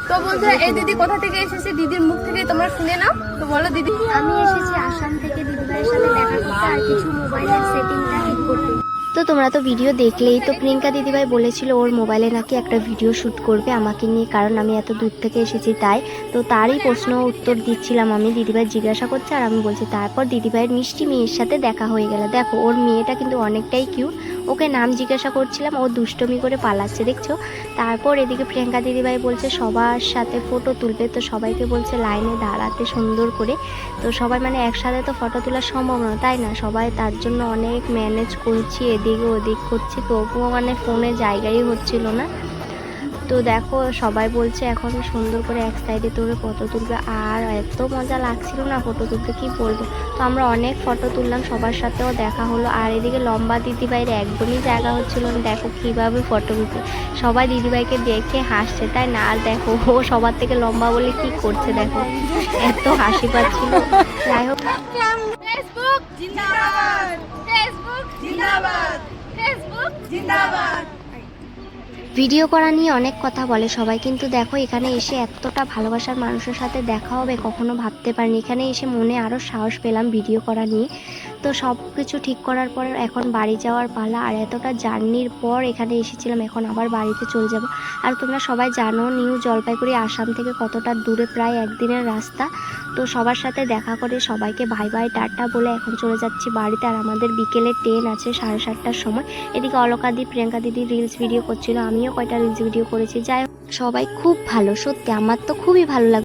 তো বন্ধুরা, এই দিদি কোথা থেকে এসেছে দিদির মুখ থেকে তোমরা শুনে নাও। তো বলো দিদি। আমি এসেছি আসাম থেকে দিদিভাইয়ের সাথে দেখা করতে আর কিছু মোবাইলের সেটিংটা ঠিক করতে। তো তোমরা তো ভিডিও দেখলেই। তো প্রিয়াঙ্কা দিদিভাই বলেছিল ওর মোবাইলে নাকি একটা ভিডিও শ্যুট করবে আমাকে নিয়ে, কারণ আমি এত দূর থেকে এসেছি তাই। তো তারই প্রশ্ন উত্তর দিচ্ছিলাম আমি, দিদিভাই জিজ্ঞাসা করছে আর আমি বলছি। তারপর দিদিভাইয়ের মিষ্টি মেয়ের সাথে দেখা হয়ে গেল। দেখো ওর মেয়েটা কিন্তু অনেকটাই কিউট। ওকে নাম জিজ্ঞাসা করছিলাম, ও দুষ্টমি করে পালাচ্ছে দেখছো। তারপর এদিকে প্রিয়াঙ্কা দিদিভাই বলছে সবার সাথে ফটো তুলবে, তো সবাইকে বলছে লাইনে দাঁড়াতে সুন্দর করে। তো সবাই মানে একসাথে তো ফটো তোলা সম্ভব না, তাই না? সবাই তার জন্য অনেক ম্যানেজ করছি, এদিকে ওদিক করছি, তবুও মানে ফোনে জায়গাই হচ্ছিল না। তো দেখো সবাই বলছে এখন সুন্দর করে এক সাইডে তোরে ফটো তুলবে, আর এত মজা লাগছিল না ফটো তুলতে কি বলবো। তো আমরা অনেক ফটো তুললাম, সবার সাথেও দেখা হলো। আর এদিকে লম্বা দিদিভাইয়ের একদমই জায়গা হচ্ছিল না, দেখো কীভাবে ফটো তুলছে। সবাই দিদিভাইকে দেখে হাসছে, তাই না? আর দেখো ও সবার থেকে লম্বা বলে কি করছে, দেখো এত হাসি পাচ্ছিল। যাই হোক, ফেসবুক জিন্দাবাদ, ফেসবুক জিন্দাবাদ, ফেসবুক জিন্দাবাদ। ভিডিও করা নিয়ে অনেক কথা বলে সবাই, কিন্তু দেখো এখানে এসে এতটা ভালোবাসার মানুষের সাথে দেখা হবে কখনো ভাবতে পারিনি। এখানে এসে মনে আরও সাহস পেলাম ভিডিও করা নিয়ে। তো সব কিছু ঠিক করার পর এখন বাড়ি যাওয়ার পালা। আর এতটা জার্নির পর এখানে এসেছিলাম, এখন আবার বাড়িতে চলে যাব। আর তোমরা সবাই জানো নিউ জলপাইগুড়ি আসাম থেকে কতটা দূরে, প্রায় একদিনের রাস্তা। তো সবার সাথে দেখা করে সবাইকে ভাই ভাই টাটা বলে এখন চলে যাচ্ছি বাড়িতে। আর আমাদের বিকেলে ট্রেন আছে 7:30টার সময়। এদিকে অলকা দি প্রিয়াঙ্কা দিদি রিলস ভিডিও করছিল, আমিও কয়টা রিলস ভিডিও করেছি। যাই হোক সবাই খুব ভালো, সত্যি আমার তো খুবই ভালো লাগে।